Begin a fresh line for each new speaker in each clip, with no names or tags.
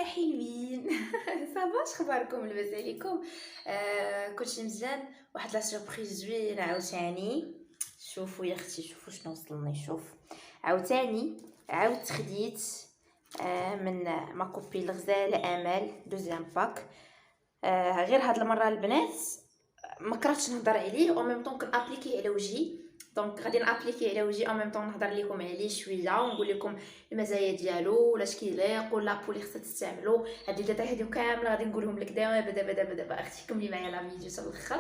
حلوين. صافا اخباركم؟ لاباس عليكم؟ كلشي مزيان. واحد لا سوربريز زوينه عاوتاني. شوفوا يا اختي، شوفوا شنو وصلني. شوف عاوتاني عاودت خديت من ما كوبي الغزاله امال دوزيام باك. غير هاد المره البنات ما كرهتش نهضر عليه او ميم طون كنابليكي على وجهي. دونك غادي نابليكي على وجهي او ميم طون نهضر لكم عليه شويه ونقول لكم المزايا ديالو واش كيليق ولا بولي خصها تستعملوا. هاد الديتاي هادو كامله غادي نقولهم لك دابا اختي كملي معايا لا فيديو حتى الاخر.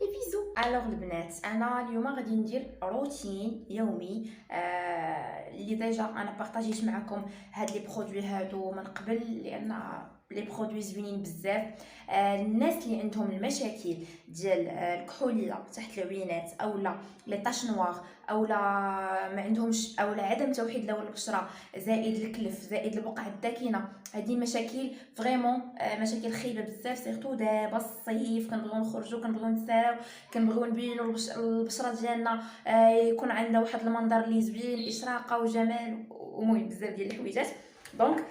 اي بيزو. الوغ البنات انا اليوم غادي ندير روتين يومي اللي ديجا انا بارطاجيت معكم هاد لي برودوي هادو من قبل لان لي برودوي زوينين بزاف. الناس اللي عندهم المشاكل ديال الكحوليه تحت العوينات اولا لي طاش نوار اولا ما عندهمش اولا عدم توحيد لون البشره زائد الكلف زائد البقع الداكنه، هذه مشاكل فريمون مشاكل خايبه بزاف. سيرتو دابا الصيف كنبغيو نخرجوا كنبغيو نتساراو كنبغيو نبينوا البشره ديالنا يكون عندها واحد المنظر اللي زوين اشراقه وجمال ومهم بزاف ديال الحويجات. دونك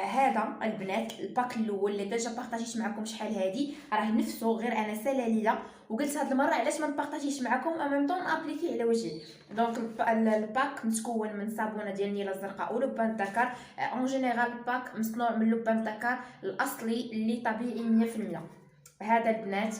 هذا البنات الباك الاول اللي ديجا بارطاجيت معكم شحال هادي راه نفسه، غير انا سالاليه وقلت هاد المره علاش ما نبارطاجيش معكم او ميم طون ابليكي على وجهي. دونك الباك متكون من صابونه ديال النيله الزرقاء ولبان الدكر. اون جينيرال الباك مصنوع من لبان الدكر الاصلي اللي طبيعي 100%. هذا البنات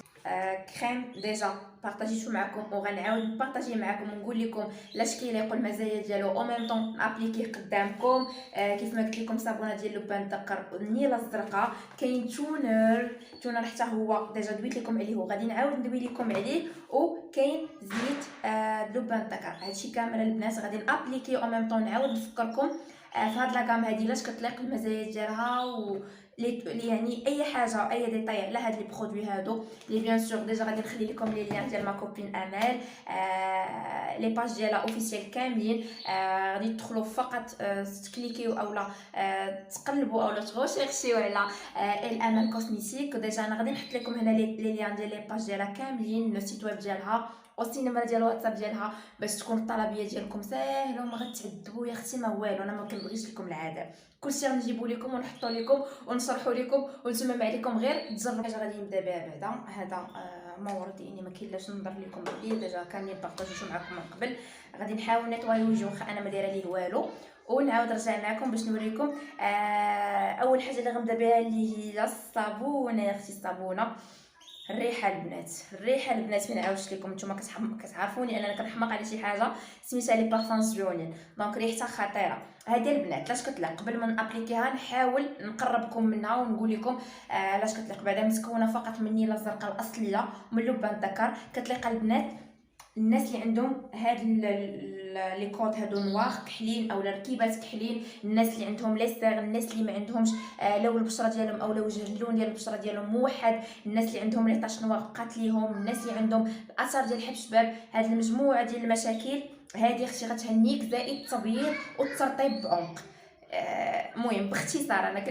كريم ديجا بارطاجيتو معكم وغنعاود نبارطاجي معكم ونقول لكم لاش كيليق المزايا ديالو او ميم طون ابليكيه قدامكم. كيف ما قلت لكم صابونه ديال لبان الدكر النيله الزرقاء. كاين تونر حتى هو ديجا دويت لكم عليه وغادي نعاود ندوي لكم عليه. وكاين زيت لبان الدكر. هادشي كامل البنات غادي نابليكي او ميم طون نعاود نفكركم في هاد لاكام هادي لاش كتليق المزايا ديالها يعني اي حاجه اي ديتاي على هاد لي برودوي هادو لي بيان سور ديجا غادي نخلي لكم لي لين ديال ما كوبين امال. لي باج ديالها اوفيسيال كاملين. غادي تدخلوا فقط تكليكيو اولا تقلبوا اولا تغوشيرشيو على الامال كوسميتيك. ديجا انا غادي نحط لكم هنا لي لين ديال لي باج ديالها كاملين، السيت ويب ديالها اوسي النمره ديال الواتساب ديالها باش تكون الطلبيه ديالكم ساهله وما غتعذبوا يا اختي ما والو. انا ما كنبغيش لكم العذاب، كلشي غنجيبو لكم ونحطو لكم ونشرحوا لكم ونتمم عليكم غير تجربوا. حاجه غادي نبدا بها بعدا هذا مورد يعني ما كاين لاش نضر لكم عليه ديجا كاملين بارطاجيتو معكم من قبل. غادي نحاول نيطواي وجهي واخا انا ما دايره ليه والو ونعاود نرجع معكم باش نوريكم. اول حاجه اللي غنبدا بها اللي هي الصابونه يا اختي. الصابونه الريحه البنات ما نعاودش لكم، نتوما كتعرفوني اننا كنحماق على شي حاجه سميتها لي بارفان زويونين. دونك ريحتها خطيره. هذه البنات لاش كتليق قبل ما نابليكيها نحاول نقربكم منها ونقول لكم لاش كتليق. بعدا متكونه فقط من النيله الزرقاء الاصليه ومن لبان الذكر. كتليق البنات الناس اللي عندهم هاد لي كود هادو نوار كحلين اولا ركيبات كحلين، الناس اللي عندهم لي سير، الناس اللي ما عندهمش لون البشره ديالهم اولا وجه اللون ديال البشره ديالهم موحد، الناس اللي عندهم لي طاش نوار بقات ليهم، الناس اللي عندهم الاثار ديال الحب شباب. هاد المجموعه ديال المشاكل هذه اختي غتهنيك زائد التبييض والترطيب بعمق. المهم باختصار انا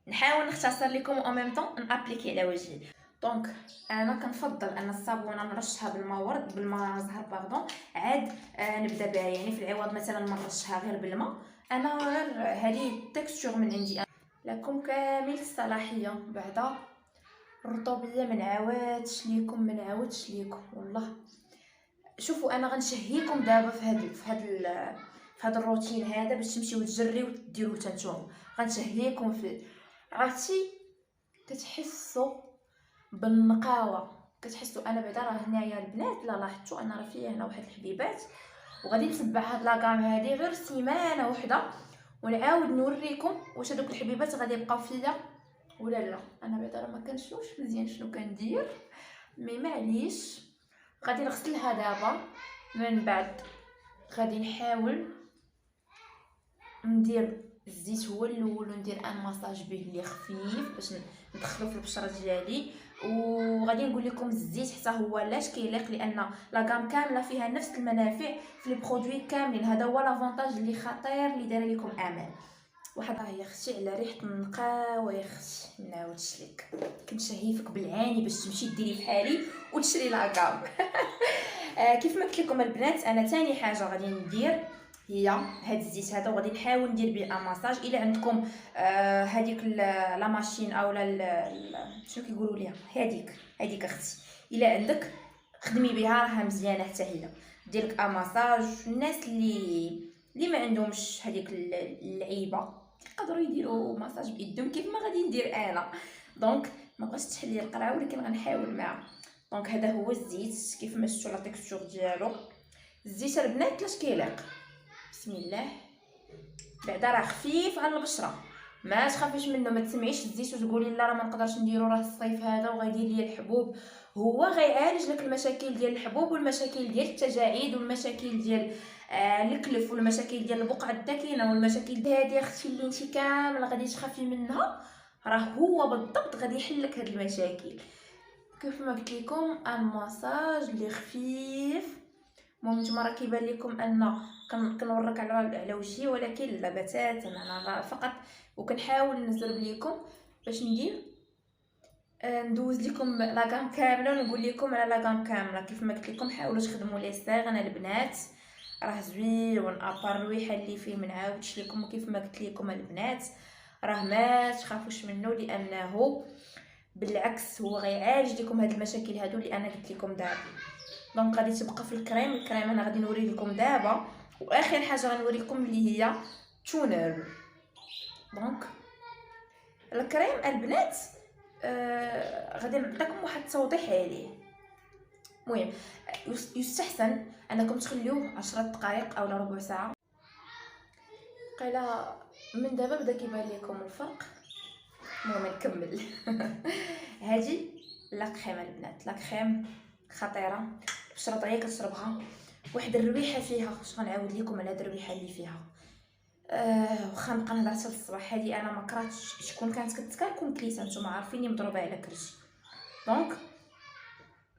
نحاول نختصر لكم او ميم طون نابليكي على وجهي. دونك انا كنفضل ان الصابونه نرشها بالماء ورد بالماء زهر باردون عاد نبدا بها. يعني في العوض مثلا ما نرشها غير بالماء. انا غير هذه تكستشر من عندي لكم كامل الصلاحيه. بعدا الرطوبيه ما نعاودش ليكم والله. شوفوا انا غنشهيكم دابا في هذا الروتين هذا باش تمشيو تجريو وديروه حتى نتوما. غنشهيكم في عرفتي كتحسوا بالنقاوه، كتحسوا انا بعدا راه هنايا البنات لا لاحظتوا انا راه فيا هنا واحد الحبيبات وغادي نتبع هاد لاكام هادي غير سيمانه وحده ونعاود نوريكم واش هذوك الحبيبات غادي يبقاو فيا ولا لا. انا بعدا راه ما كنشوفش مزيان شنو كندير مي معليش. غادي نغسلها دابا من بعد غادي نحاول ندير الزيت هو الاول وندير ان ماساج به اللي خفيف باش ندخلو في البشره ديالي. وغادي نقول لكم الزيت حتى هو لاش كيليق لان لاكام كامله فيها نفس المنافع في لي برودوي كاملين. هذا هو لافونتاج اللي خطير اللي دايره لكم امال. واحد يا اختي على ريحه النقاوه يا اختي ما نعاودش لك كنشهيفك بالعاني باش تمشي ديري بحالي وتشري لاكام. كيف ما قلت لكم البنات انا ثاني حاجه غادي ندير هي هاد الزيت هذا، وغادي نحاول ندير به ماساج. الا عندكم هذيك لا ماشين او شنو كيقولوا ليها هذيك اختي، الا عندك خدمي بها راها مزيانه حتى هي، ديرلك ماساج. الناس اللي ما عندهمش هذيك اللعيبه يقدروا يديروا ماساج بيدهم كيف ما غادي ندير انا. دونك ما بغاش تحل لي القرعه، ولكن غنحاول معاه. دونك هذا هو الزيت كيف ما شفتوا لا تيكستور ديالو. الزيت البنات لاش كيليق، بسم الله. بعدا راه خفيف على البشره، ما تخافيش منه. ما تسمعيش الزيت وتقولي لا راه ما نقدرش نديرو، راه الصيف هذا وغيدير ليا الحبوب. هو غيعالج لك المشاكل ديال الحبوب والمشاكل ديال التجاعيد والمشاكل ديال الكلف والمشاكل ديال البقعه الداكنه والمشاكل هذه اختي اللي انت كامل غادي تخافي منها. راه هو بالضبط غادي يحل لك هاد المشاكل. كيف ما قلت لكم المساج اللي خفيف. المهم نتوما راه كيبان لكم ان كنورك على وجهي، ولكن لا بتاتا. انا فقط وكنحاول نزرب لكم باش ندير ندوز لكم لاغام كامله ونقول لكم على لاغام كامله. كيف ما قلت لكم حاولوا تخدموا لي صاغ انا البنات، راه زوين ابار الريحه اللي فيه ما نعاودش لكم. وكيف ما قلت لكم البنات راه ما تخافوش منه، لانه بالعكس هو غيعالج لكم هاد المشاكل هادو اللي انا قلت لكم دابا. دونك غادي تبقى في الكريم انا غادي نوري لكم دابا. واخر حاجه غنوريكم اللي هي تونر. دونك الكريم البنات غادي نعطيكم واحد التوضيح عليه. المهم يستحسن انكم تخليوه 10 دقائق او ربع ساعه. قيلا من دابا بدا كيبان لكم الفرق. المهم نكمل. هذه لا كريم البنات، لا كريم خطيره. البشره طريه كتشربها، واحد الريحه فيها. اش غنعاود لكم على هاد الريحه اللي فيها. واخا نبقى نهضر حتى للصباح. هذه انا ما كرهتش شكون كانت كتكون كليسه، نتوما عارفيني مضروبه على كرشي. دونك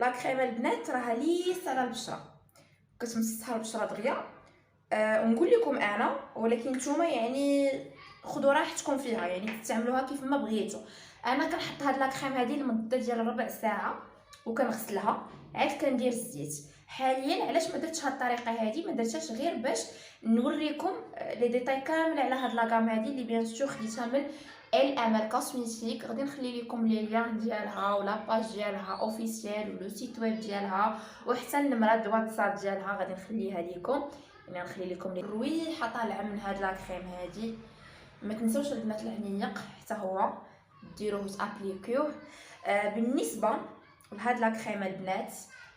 لا كريم البنات راها ليس على البشره، كتمسحها البشره دغيا. ونقول لكم انا، ولكن نتوما يعني خذوا راحتكم فيها، يعني تستعملوها كيف ما بغيتوا. انا كنحط هاد لا كريم هذه لمده ديال ربع ساعه وكنغسلها، عاد كندير الزيت. حاليا علاش ما درتش هاد الطريقه هذه؟ ما درتهاش غير باش نوريكم لي ديتاي كامل على هاد لاكام هذه اللي بيان سور خديتها من امال كوسميتيك. غادي نخلي لكم لي ليان ديالها ولا باج ديالها اوفيسيال ولو سيت ويب ديالها وحتى النمره د واتساب ديالها غادي نخليها لكم. يعني نخلي لكم الريحه طالعه من هاد لا كريم هذه. ما تنسوش البنات العنيق حتى هو ديروه تابليكيوه. بالنسبه لهاد لا كريم البنات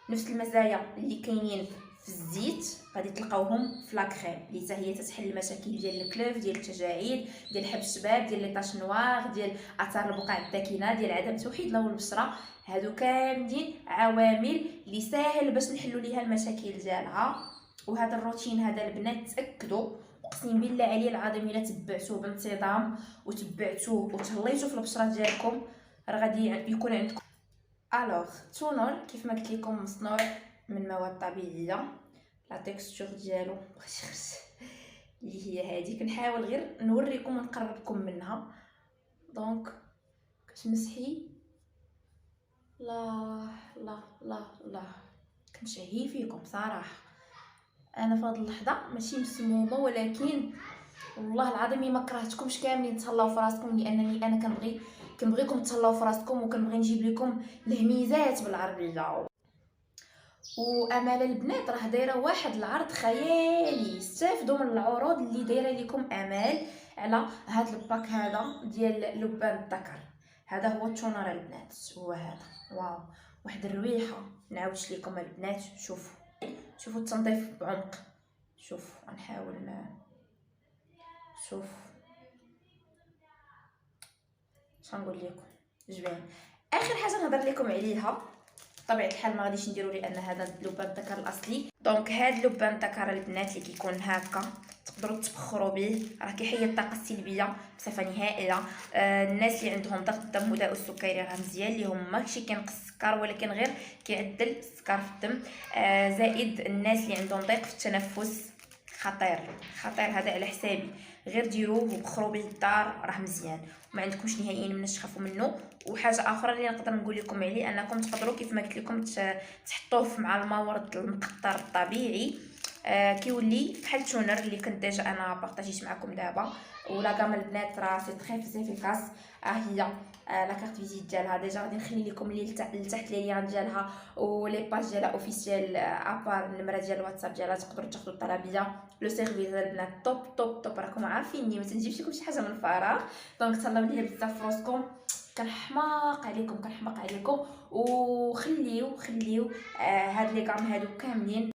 نفس المزايا اللي كاينين في الزيت غادي تلقاوهم في لا كريم، اللي حتى هي تتحل المشاكل ديال الكلف، ديال التجاعيد، ديال حب الشباب، ديال لي طاش نوار، ديال اثار البقع الداكنه، ديال عدم توحيد لون البشره. هادو كاملين عوامل اللي ساهل باش نحلوا ليها المشاكل ديالها. وهذا الروتين هذا البنات تاكدوا اقسم بالله علي العظيم الا تبعتوه بانتظام وتبعتوه وتهليتوه في البشره ديالكم راه غادي يكون عندكم. الوغ تونر كيف ما قلت لكم مصنوع من مواد طبيعيه. لا تيكستور ديالو بغيتي خرج اللي هي هذه. كنحاول غير نوريكم ونقربكم منها. دونك كتمسحي لا لا لا لا كنشهي فيكم صراحه. انا في هذه اللحظه ماشي مسمومه، ولكن والله العظيم ما كرهتكمش كاملين تهلاو في راسكم، لانني انا كنبغيكم تهلاو في راسكم وكنبغي نجيب لكم الهميزات بالعربيه. وامال البنات راه دايره واحد العرض خيالي. استافدوا من العروض اللي دايره لكم امال على هذا الباك هذا ديال لبان الذكر. هذا هو التونر البنات، هو هذا. واو واحد الريحه نعاودش لكم البنات. شوفوا التنظيف بعمق. شوفوا غنحاول شوف شنقول لكم زوين. اخر حاجه نهضر لكم عليها بطبيعه الحال ما غاديش نديرو لان هذا لبان الذكر الاصلي. دونك هذا لبان الذكر البنات اللي كيكون هكا تقدروا تبخروا به، راه كيحيد الطاقه السلبيه بصفه نهائيه. الناس اللي عندهم ضغط الدم وداء السكري راه مزيان ليهم، ماشي كينقص السكر ولكن غير كيعدل السكر في الدم. زائد الناس اللي عندهم ضيق في التنفس خطير هذا على حسابي. غير ديروه وبخروا به الدار راه مزيان وما عندكمش نهائيا مناش تخافوا منه. وحاجه اخرى اللي نقدر نقول لكم عليه انكم تقدروا كيف ما قلت لكم تحطوه مع المورد المقطر الطبيعي كيولي بحال تونر اللي كنت ديجا انا بارطاجيت معكم دابا. ولا غام البنات راه سي تري فيزيفيكاس. هي لا كارت فيزيت ديالها ديجا غادي نخلي لكم لتحت لي ليان ديالها ولي باج ديالها اوفيسيال ابار النمره ديال الواتساب ديالها تقدروا تاخذوا الطلبيه. لو سيرفيس ديال البنات توب توب توب، راكم عارفيني ما تنجيبش لكم شي حاجه من الفراغ. دونك تهلاو ليا بزاف في راسكم، كنحماق عليكم وخليو هاد لي كام هادو كاملين